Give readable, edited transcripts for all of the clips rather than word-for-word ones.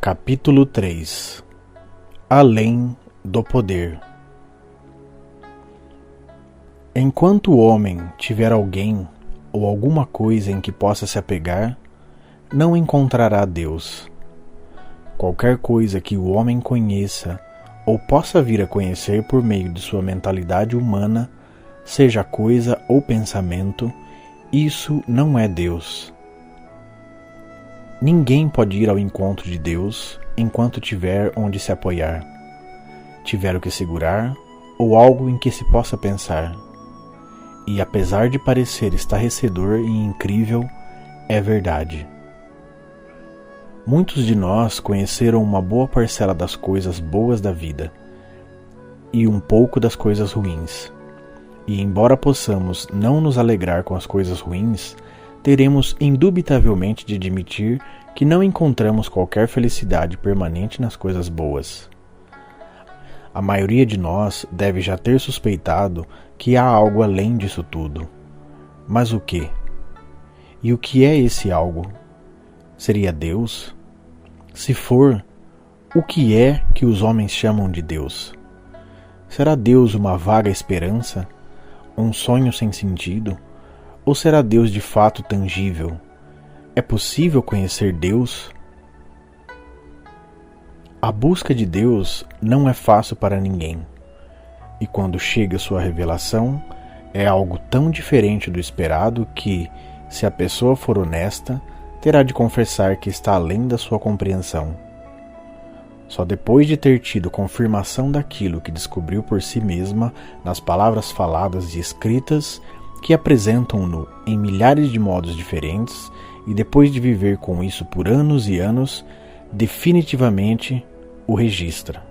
Capítulo 3 Além do poder. Enquanto o homem tiver alguém ou alguma coisa em que possa se apegar, não encontrará Deus. Qualquer coisa que o homem conheça ou possa vir a conhecer por meio de sua mentalidade humana, seja coisa ou pensamento, isso não é Deus. Ninguém pode ir ao encontro de Deus enquanto tiver onde se apoiar, tiver o que segurar ou algo em que se possa pensar. E apesar de parecer estarrecedor e incrível, é verdade. Muitos de nós conheceram uma boa parcela das coisas boas da vida e um pouco das coisas ruins. E embora possamos não nos alegrar com as coisas ruins, teremos indubitavelmente de admitir que não encontramos qualquer felicidade permanente nas coisas boas. A maioria de nós deve já ter suspeitado que há algo além disso tudo. Mas o quê? E o que é esse algo? Seria Deus? Se for, o que é que os homens chamam de Deus? Será Deus uma vaga esperança? Um sonho sem sentido? Ou será Deus de fato tangível? É possível conhecer Deus? A busca de Deus não é fácil para ninguém. E quando chega sua revelação, é algo tão diferente do esperado que, se a pessoa for honesta, terá de confessar que está além da sua compreensão. Só depois de ter tido confirmação daquilo que descobriu por si mesma nas palavras faladas e escritas, que apresentam-no em milhares de modos diferentes, e depois de viver com isso por anos e anos, definitivamente o registra.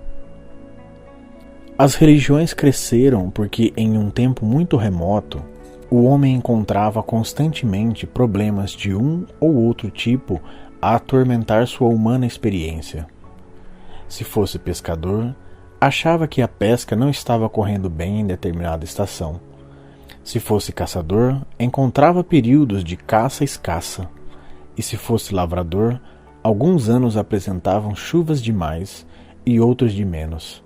As religiões cresceram porque, em um tempo muito remoto, o homem encontrava constantemente problemas de um ou outro tipo a atormentar sua humana experiência. Se fosse pescador, achava que a pesca não estava correndo bem em determinada estação. Se fosse caçador, encontrava períodos de caça escassa. E se fosse lavrador, alguns anos apresentavam chuvas demais e outros de menos.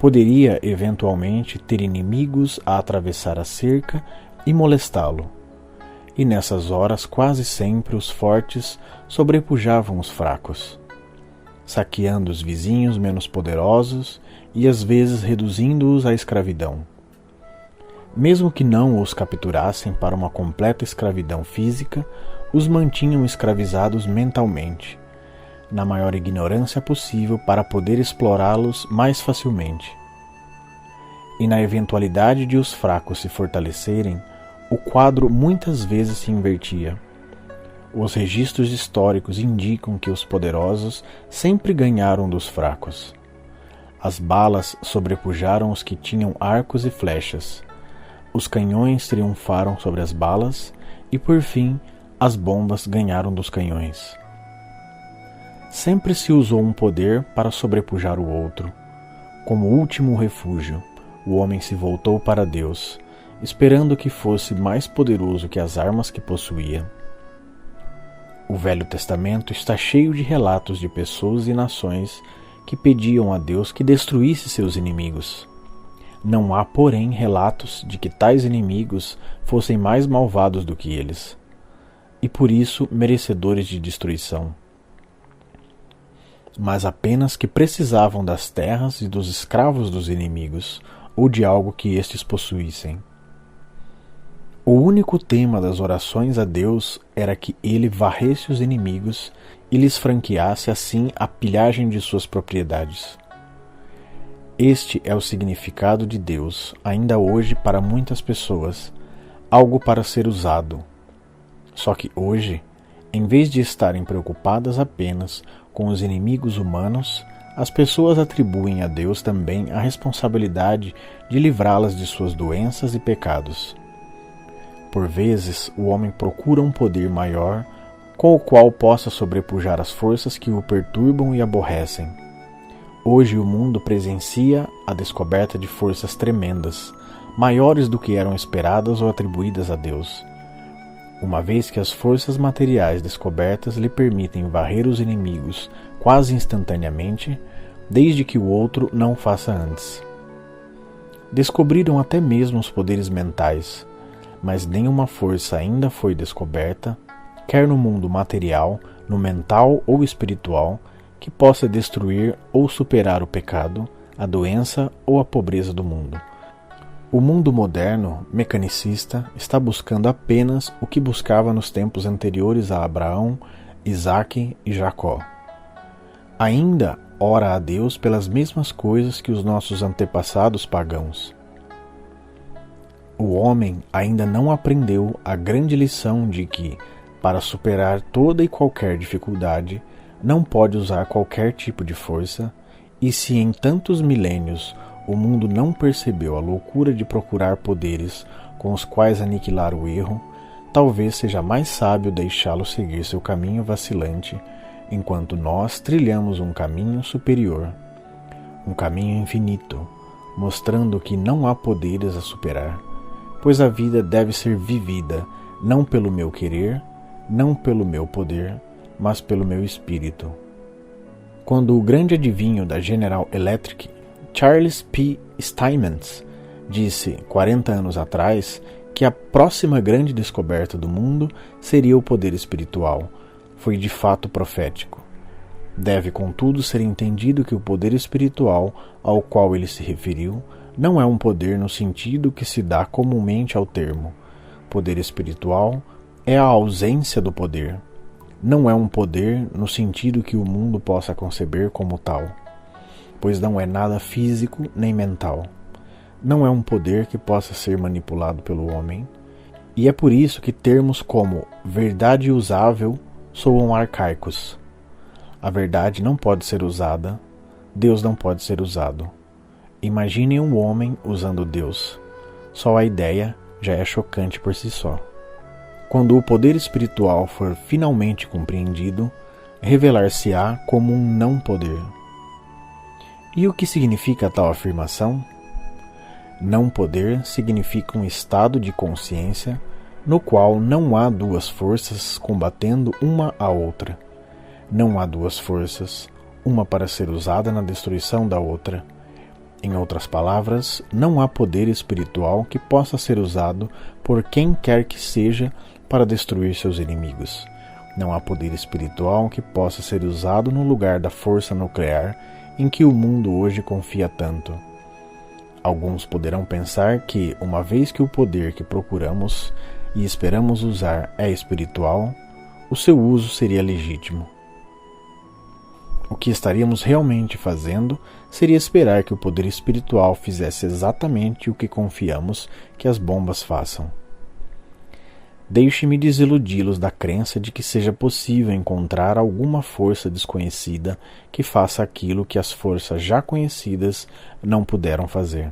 Poderia, eventualmente, ter inimigos a atravessar a cerca e molestá-lo. E nessas horas, quase sempre, os fortes sobrepujavam os fracos, saqueando os vizinhos menos poderosos e às vezes reduzindo-os à escravidão. Mesmo que não os capturassem para uma completa escravidão física, os mantinham escravizados mentalmente, na maior ignorância possível para poder explorá-los mais facilmente. E na eventualidade de os fracos se fortalecerem, o quadro muitas vezes se invertia. Os registros históricos indicam que os poderosos sempre ganharam dos fracos. As balas sobrepujaram os que tinham arcos e flechas. Os canhões triunfaram sobre as balas e, por fim, as bombas ganharam dos canhões. Sempre se usou um poder para sobrepujar o outro. Como último refúgio, o homem se voltou para Deus, esperando que fosse mais poderoso que as armas que possuía. O Velho Testamento está cheio de relatos de pessoas e nações que pediam a Deus que destruísse seus inimigos. Não há, porém, relatos de que tais inimigos fossem mais malvados do que eles, e por isso merecedores de destruição, mas apenas que precisavam das terras e dos escravos dos inimigos, ou de algo que estes possuíssem. O único tema das orações a Deus era que ele varresse os inimigos e lhes franqueasse assim a pilhagem de suas propriedades. Este é o significado de Deus, ainda hoje para muitas pessoas, algo para ser usado. Só que hoje, em vez de estarem preocupadas apenas com os inimigos humanos, as pessoas atribuem a Deus também a responsabilidade de livrá-las de suas doenças e pecados. Por vezes, o homem procura um poder maior com o qual possa sobrepujar as forças que o perturbam e aborrecem. Hoje o mundo presencia a descoberta de forças tremendas, maiores do que eram esperadas ou atribuídas a Deus. uma vez que as forças materiais descobertas lhe permitem varrer os inimigos quase instantaneamente, desde que o outro não o faça antes. Descobriram até mesmo os poderes mentais, mas nenhuma força ainda foi descoberta, quer no mundo material, no mental ou espiritual, que possa destruir ou superar o pecado, a doença ou a pobreza do mundo. O mundo moderno, mecanicista, está buscando apenas o que buscava nos tempos anteriores a Abraão, Isaque e Jacó. Ainda ora a Deus pelas mesmas coisas que os nossos antepassados pagãos. O homem ainda não aprendeu a grande lição de que, para superar toda e qualquer dificuldade, não pode usar qualquer tipo de força, e se em tantos milênios o mundo não percebeu a loucura de procurar poderes com os quais aniquilar o erro, talvez seja mais sábio deixá-lo seguir seu caminho vacilante, enquanto nós trilhamos um caminho superior, um caminho infinito, mostrando que não há poderes a superar, pois a vida deve ser vivida não pelo meu querer, não pelo meu poder, mas pelo meu espírito. Quando o grande adivinho da General Electric, Charles P. Steinmetz, disse 40 anos atrás que a próxima grande descoberta do mundo seria o poder espiritual, foi de fato profético. Deve, contudo, ser entendido que o poder espiritual ao qual ele se referiu não é um poder no sentido que se dá comumente ao termo. Poder espiritual é a ausência do poder. Não é um poder no sentido que o mundo possa conceber como tal, pois não é nada físico nem mental. Não é um poder que possa ser manipulado pelo homem, e é por isso que termos como verdade usável soam arcaicos. A verdade não pode ser usada, Deus não pode ser usado. Imaginem um homem usando Deus. Só a ideia já é chocante por si só. Quando o poder espiritual for finalmente compreendido, revelar-se-á como um não-poder. E o que significa tal afirmação? Não-poder significa um estado de consciência no qual não há duas forças combatendo uma a outra. Não há duas forças, uma para ser usada na destruição da outra. Em outras palavras, não há poder espiritual que possa ser usado por quem quer que seja para destruir seus inimigos. Não há poder espiritual que possa ser usado no lugar da força nuclear em que o mundo hoje confia tanto. Alguns poderão pensar que, uma vez que o poder que procuramos e esperamos usar é espiritual, o seu uso seria legítimo. O que estaríamos realmente fazendo seria esperar que o poder espiritual fizesse exatamente o que confiamos que as bombas façam. Deixe-me desiludi-los da crença de que seja possível encontrar alguma força desconhecida que faça aquilo que as forças já conhecidas não puderam fazer.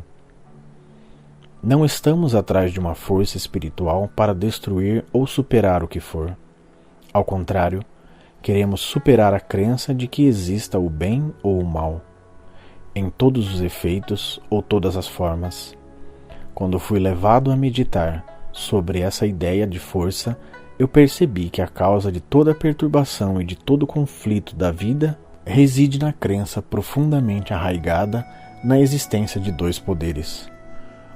Não estamos atrás de uma força espiritual para destruir ou superar o que for. Ao contrário, queremos superar a crença de que exista o bem ou o mal, em todos os efeitos ou todas as formas. Quando fui levado a meditar sobre essa ideia de força, eu percebi que a causa de toda perturbação e de todo conflito da vida reside na crença profundamente arraigada na existência de dois poderes,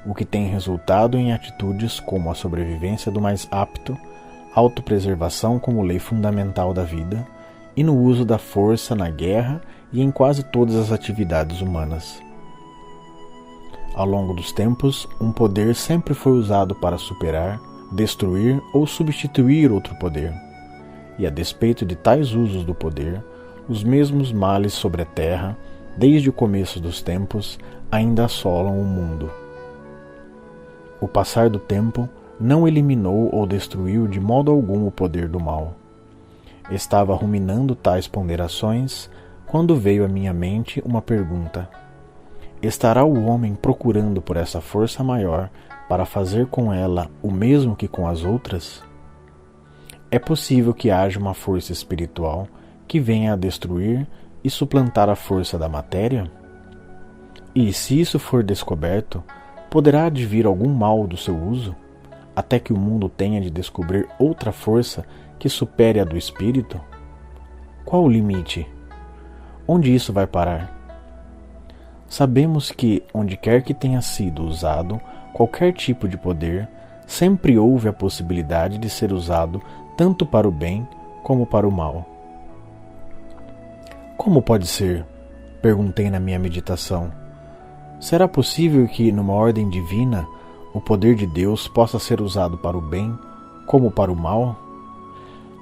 o que tem resultado em atitudes como a sobrevivência do mais apto, autopreservação como lei fundamental da vida, e no uso da força na guerra e em quase todas as atividades humanas. Ao longo dos tempos, um poder sempre foi usado para superar, destruir ou substituir outro poder. E a despeito de tais usos do poder, os mesmos males sobre a terra, desde o começo dos tempos, ainda assolam o mundo. O passar do tempo não eliminou ou destruiu de modo algum o poder do mal. Estava ruminando tais ponderações quando veio à minha mente uma pergunta: estará o homem procurando por essa força maior para fazer com ela o mesmo que com as outras? É possível que haja uma força espiritual que venha a destruir e suplantar a força da matéria? E, se isso for descoberto, poderá advir algum mal do seu uso? até que o mundo tenha de descobrir outra força que supere a do espírito? Qual o limite? Onde isso vai parar? Sabemos que, onde quer que tenha sido usado qualquer tipo de poder, sempre houve a possibilidade de ser usado tanto para o bem como para o mal. Como pode ser? Perguntei na minha meditação. Será possível que, numa ordem divina, o poder de Deus possa ser usado para o bem como para o mal?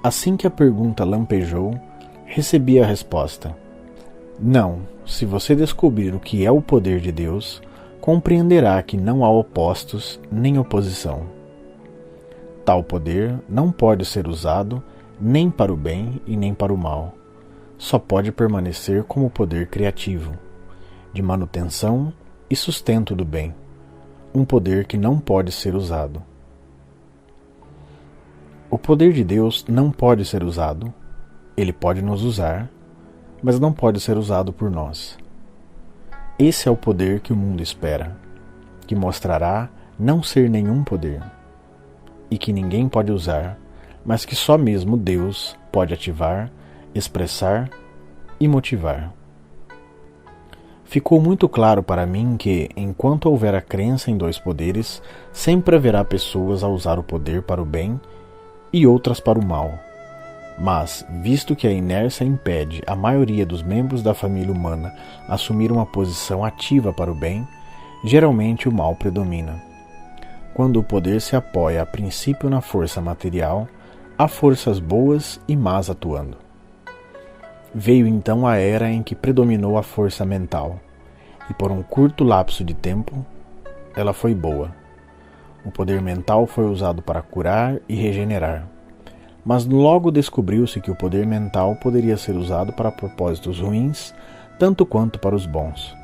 Assim que a pergunta lampejou, recebi a resposta. Não, se você descobrir o que é o poder de Deus, compreenderá que não há opostos nem oposição. Tal poder não pode ser usado nem para o bem e nem para o mal. Só pode permanecer como poder criativo, de manutenção e sustento do bem, um poder que não pode ser usado. O poder de Deus não pode ser usado, ele pode nos usar, mas não pode ser usado por nós. Esse é o poder que o mundo espera, que mostrará não ser nenhum poder, e que ninguém pode usar, mas que só mesmo Deus pode ativar, expressar e motivar. Ficou muito claro para mim que, enquanto houver a crença em dois poderes, sempre haverá pessoas a usar o poder para o bem e outras para o mal. Mas, visto que a inércia impede a maioria dos membros da família humana assumir uma posição ativa para o bem, geralmente o mal predomina. Quando o poder se apoia a princípio na força material, há forças boas e más atuando. Veio então a era em que predominou a força mental, e por um curto lapso de tempo, ela foi boa. O poder mental foi usado para curar e regenerar. Mas logo descobriu-se que o poder mental poderia ser usado para propósitos ruins, tanto quanto para os bons.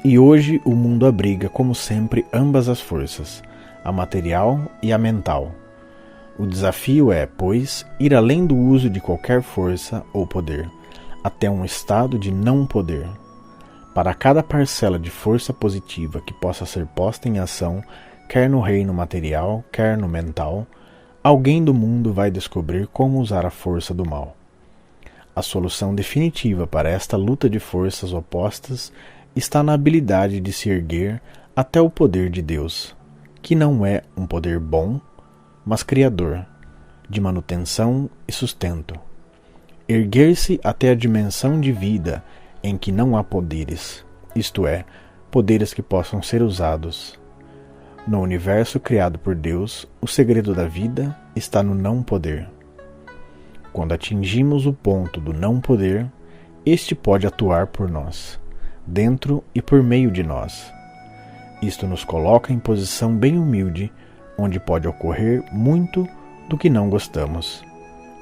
E hoje o mundo abriga, como sempre, ambas as forças, a material e a mental. O desafio é, pois, ir além do uso de qualquer força ou poder, até um estado de não poder. Para cada parcela de força positiva que possa ser posta em ação, quer no reino material, quer no mental, alguém do mundo vai descobrir como usar a força do mal. A solução definitiva para esta luta de forças opostas está na habilidade de se erguer até o poder de Deus, que não é um poder bom, mas criador, de manutenção e sustento. Erguer-se até a dimensão de vida em que não há poderes, isto é, poderes que possam ser usados. No universo criado por Deus, o segredo da vida está no não poder. Quando atingimos o ponto do não poder, este pode atuar por nós, dentro e por meio de nós. Isto nos coloca em posição bem humilde, onde pode ocorrer muito do que não gostamos.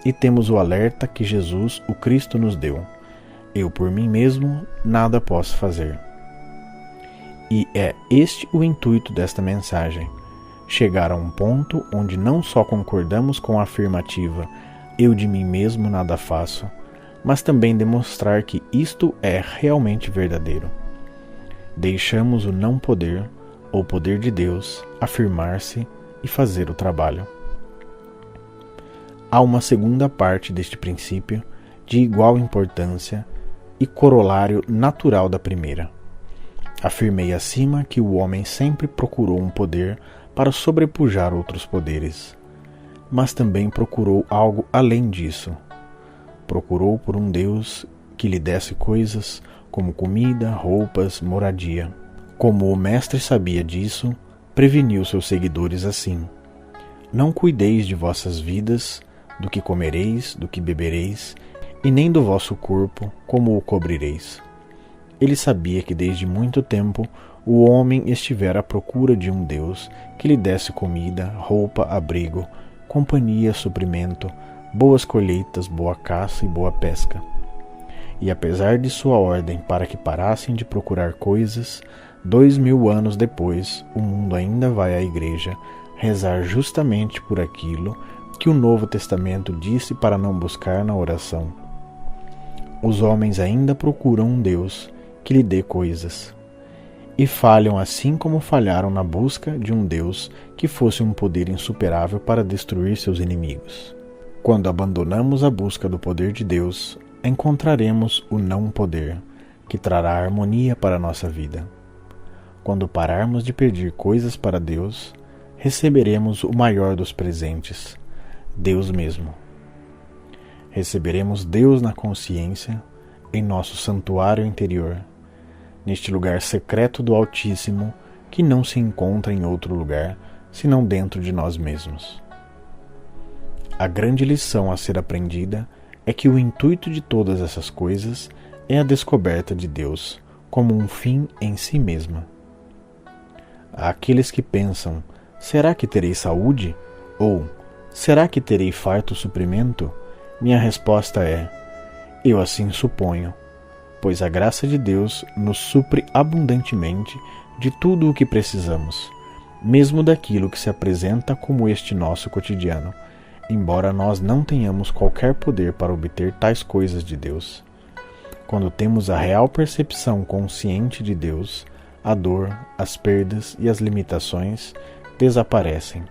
E temos o alerta que Jesus, o Cristo, nos deu. Eu por mim mesmo nada posso fazer. E é este o intuito desta mensagem: chegar a um ponto onde não só concordamos com a afirmativa eu de mim mesmo nada faço, mas também demonstrar que isto é realmente verdadeiro. Deixamos o não poder, ou poder de Deus, afirmar-se e fazer o trabalho. Há uma segunda parte deste princípio, de igual importância e corolário natural da primeira. Afirmei acima que o homem sempre procurou um poder para sobrepujar outros poderes, mas também procurou algo além disso. Procurou por um Deus que lhe desse coisas como comida, roupas, moradia. Como o mestre sabia disso, preveniu seus seguidores assim: não cuideis de vossas vidas, do que comereis, do que bebereis, e nem do vosso corpo, como o cobrireis. Ele sabia que desde muito tempo o homem estivera à procura de um Deus que lhe desse comida, roupa, abrigo, companhia, suprimento, boas colheitas, boa caça e boa pesca. E apesar de sua ordem para que parassem de procurar coisas, 2000 anos depois, o mundo ainda vai à igreja rezar justamente por aquilo que o Novo Testamento disse para não buscar na oração. Os homens ainda procuram um Deus que lhe dê coisas. e falham assim como falharam na busca de um Deus que fosse um poder insuperável para destruir seus inimigos. Quando abandonamos a busca do poder de Deus, encontraremos o não-poder, que trará harmonia para a nossa vida. Quando pararmos de pedir coisas para Deus, receberemos o maior dos presentes, Deus mesmo. Receberemos Deus na consciência, em nosso santuário interior, neste lugar secreto do Altíssimo que não se encontra em outro lugar senão dentro de nós mesmos. A grande lição a ser aprendida é que o intuito de todas essas coisas é a descoberta de Deus como um fim em si mesma. Àqueles que pensam, será que terei saúde? Ou, será que terei farto suprimento? Minha resposta é, eu assim suponho, pois a graça de Deus nos supre abundantemente de tudo o que precisamos, mesmo daquilo que se apresenta como este nosso cotidiano, embora nós não tenhamos qualquer poder para obter tais coisas de Deus. Quando temos a real percepção consciente de Deus, a dor, as perdas e as limitações desaparecem.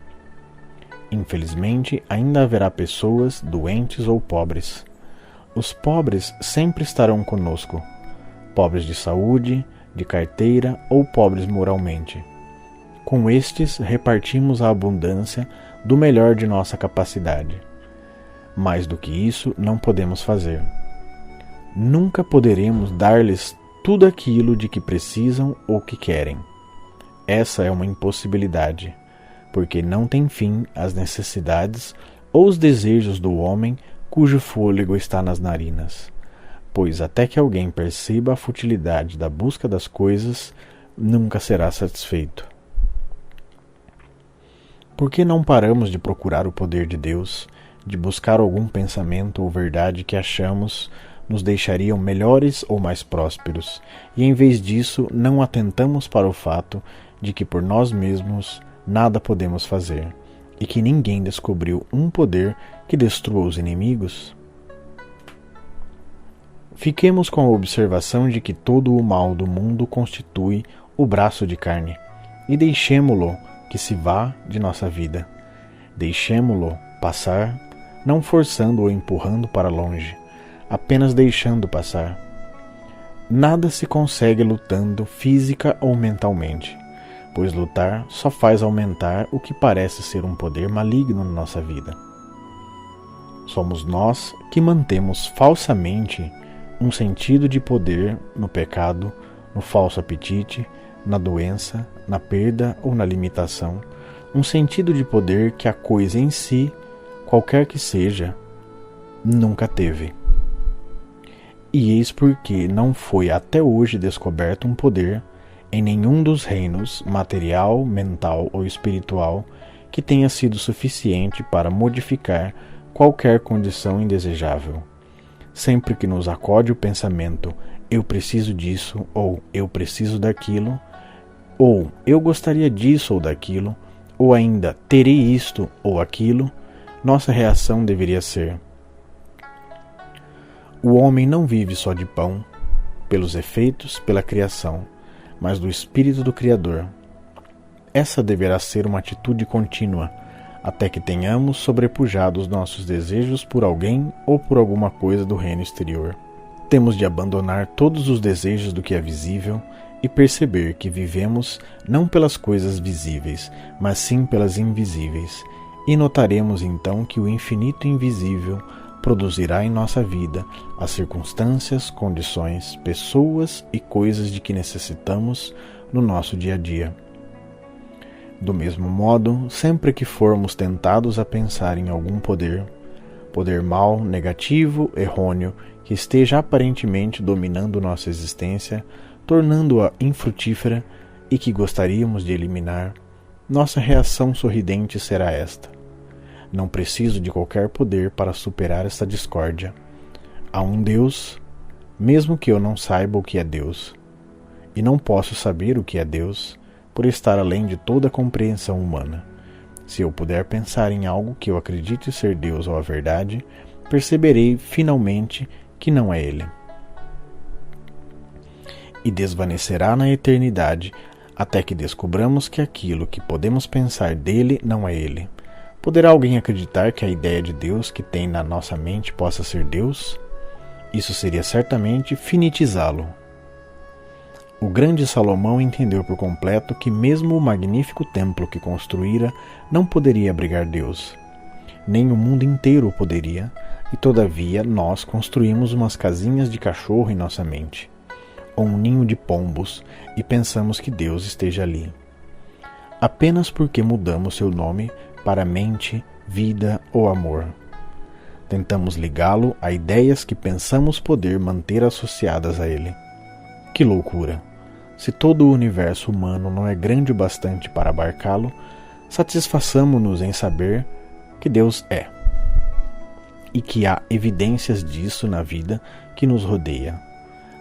Infelizmente, ainda haverá pessoas doentes ou pobres. Os pobres sempre estarão conosco, pobres de saúde, de carteira ou pobres moralmente. Com estes, repartimos a abundância do melhor de nossa capacidade. Mais do que isso, não podemos fazer. Nunca poderemos dar-lhes tudo aquilo de que precisam ou que querem. Essa é uma impossibilidade, porque não tem fim as necessidades ou os desejos do homem cujo fôlego está nas narinas, pois até que alguém perceba a futilidade da busca das coisas, nunca será satisfeito. Por que não paramos de procurar o poder de Deus, de buscar algum pensamento ou verdade que achamos nos deixariam melhores ou mais prósperos, e em vez disso não atentamos para o fato de que por nós mesmos nada podemos fazer, e que ninguém descobriu um poder que destrua os inimigos? Fiquemos com a observação de que todo o mal do mundo constitui o braço de carne, e deixemo-lo que se vá de nossa vida. Deixemo-lo passar, não forçando ou empurrando para longe, apenas deixando passar. Nada se consegue lutando física ou mentalmente, pois lutar só faz aumentar o que parece ser um poder maligno na nossa vida. Somos nós que mantemos falsamente um sentido de poder no pecado, no falso apetite, na doença, na perda ou na limitação, um sentido de poder que a coisa em si, qualquer que seja, nunca teve. E eis porque não foi até hoje descoberto um poder em nenhum dos reinos, material, mental ou espiritual, que tenha sido suficiente para modificar qualquer condição indesejável. Sempre que nos acode o pensamento, eu preciso disso, ou eu preciso daquilo, ou eu gostaria disso ou daquilo, ou ainda terei isto ou aquilo, nossa reação deveria ser: o homem não vive só de pão, pelos efeitos, pela criação, mas do Espírito do Criador. Essa deverá ser uma atitude contínua, até que tenhamos sobrepujado os nossos desejos por alguém ou por alguma coisa do reino exterior. Temos de abandonar todos os desejos do que é visível e perceber que vivemos não pelas coisas visíveis, mas sim pelas invisíveis, e notaremos então que o infinito invisível produzirá em nossa vida as circunstâncias, condições, pessoas e coisas de que necessitamos no nosso dia a dia. Do mesmo modo, sempre que formos tentados a pensar em algum poder mau, negativo, errôneo, que esteja aparentemente dominando nossa existência, tornando-a infrutífera e que gostaríamos de eliminar, nossa reação sorridente será esta: não preciso de qualquer poder para superar esta discórdia. Há um Deus, mesmo que eu não saiba o que é Deus, e não posso saber o que é Deus, por estar além de toda compreensão humana. Se eu puder pensar em algo que eu acredite ser Deus ou a verdade, perceberei finalmente que não é Ele. e desvanecerá na eternidade, até que descobramos que aquilo que podemos pensar dele não é ele. Poderá alguém acreditar que a ideia de Deus que tem na nossa mente possa ser Deus? Isso seria certamente finitizá-lo. O grande Salomão entendeu por completo que mesmo o magnífico templo que construíra não poderia abrigar Deus. Nem o mundo inteiro poderia, e todavia nós construímos umas casinhas de cachorro em nossa mente, ou um ninho de pombos, e pensamos que Deus esteja ali. Apenas porque mudamos seu nome para mente, vida ou amor. Tentamos ligá-lo a ideias que pensamos poder manter associadas a ele. Que loucura! Se todo o universo humano não é grande o bastante para abarcá-lo, satisfaçamo-nos em saber que Deus é, e que há evidências disso na vida que nos rodeia,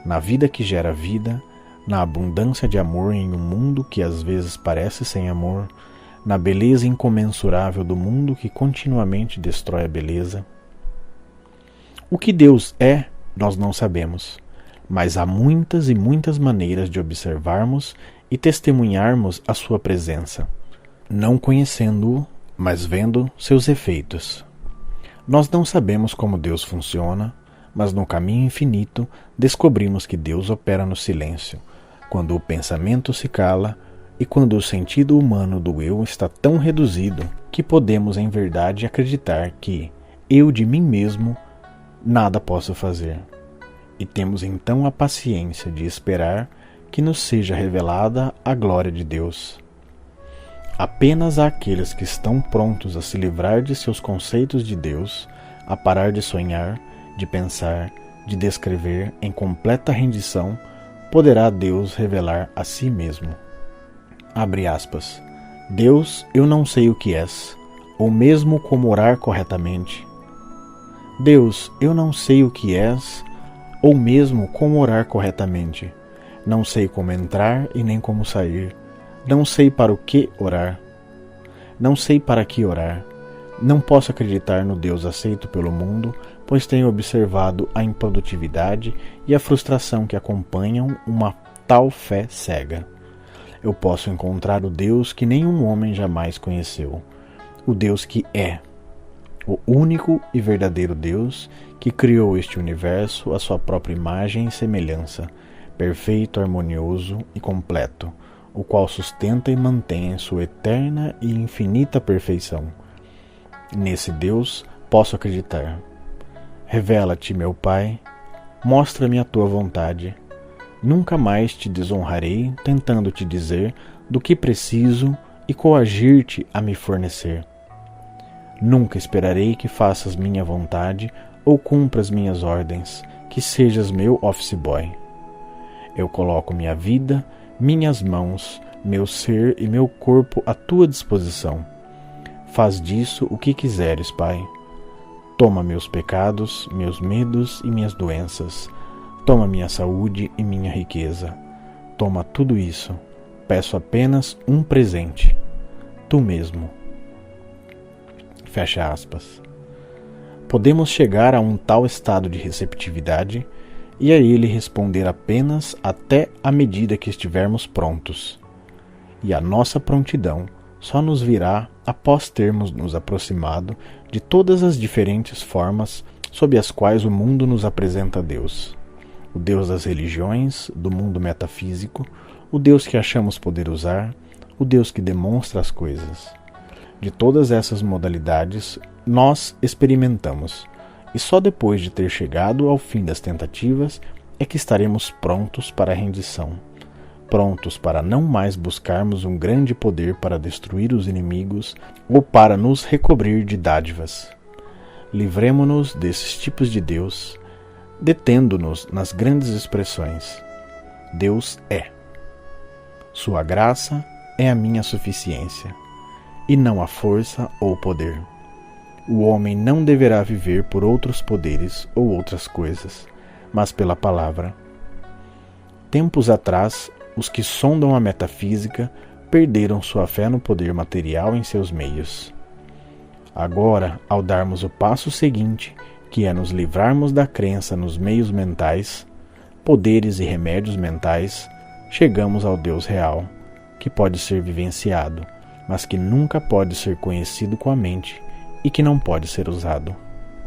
na vida que gera vida, na abundância de amor em um mundo que às vezes parece sem amor, na beleza incomensurável do mundo que continuamente destrói a beleza. O que Deus é, nós não sabemos, mas há muitas e muitas maneiras de observarmos e testemunharmos a sua presença, não conhecendo-o, mas vendo seus efeitos. Nós não sabemos como Deus funciona, mas no caminho infinito descobrimos que Deus opera no silêncio, quando o pensamento se cala e quando o sentido humano do eu está tão reduzido que podemos em verdade acreditar que eu de mim mesmo nada posso fazer. E temos então a paciência de esperar que nos seja revelada a glória de Deus. Apenas àqueles que estão prontos a se livrar de seus conceitos de Deus, a parar de sonhar, de pensar, de descrever em completa rendição, poderá Deus revelar a si mesmo. Abre aspas. Deus, eu não sei o que és, ou mesmo como orar corretamente. Deus, eu não sei o que és, ou mesmo como orar corretamente. Não sei como entrar e nem como sair. Não sei para o que orar. Não sei para que orar. Não posso acreditar no Deus aceito pelo mundo, pois tenho observado a improdutividade e a frustração que acompanham uma tal fé cega. Eu posso encontrar o Deus que nenhum homem jamais conheceu, o Deus que é, o único e verdadeiro Deus que criou este universo à sua própria imagem e semelhança, perfeito, harmonioso e completo, o qual sustenta e mantém em sua eterna e infinita perfeição. Nesse Deus posso acreditar. Revela-te, meu Pai, mostra-me a tua vontade. Nunca mais te desonrarei tentando te dizer do que preciso e coagir-te a me fornecer. Nunca esperarei que faças minha vontade ou cumpras minhas ordens, que sejas meu office boy. Eu coloco minha vida, minhas mãos, meu ser e meu corpo à tua disposição. Faz disso o que quiseres, Pai. Toma meus pecados, meus medos e minhas doenças. Toma minha saúde e minha riqueza. Toma tudo isso. Peço apenas um presente. Tu mesmo. Fecha aspas. Podemos chegar a um tal estado de receptividade e a ele responder apenas até à medida que estivermos prontos. E a nossa prontidão só nos virá após termos nos aproximado de todas as diferentes formas sob as quais o mundo nos apresenta Deus. O Deus das religiões, do mundo metafísico, o Deus que achamos poder usar, o Deus que demonstra as coisas. De todas essas modalidades, nós experimentamos, e só depois de ter chegado ao fim das tentativas é que estaremos prontos para a rendição, prontos para não mais buscarmos um grande poder para destruir os inimigos ou para nos recobrir de dádivas. Livremo-nos desses tipos de Deus, detendo-nos nas grandes expressões. Deus é. Sua graça é a minha suficiência, e não a força ou poder. O homem não deverá viver por outros poderes ou outras coisas, mas pela palavra. Tempos atrás, os que sondam a metafísica perderam sua fé no poder material em seus meios. Agora, ao darmos o passo seguinte, que é nos livrarmos da crença nos meios mentais, poderes e remédios mentais, chegamos ao Deus real, que pode ser vivenciado, mas que nunca pode ser conhecido com a mente e que não pode ser usado.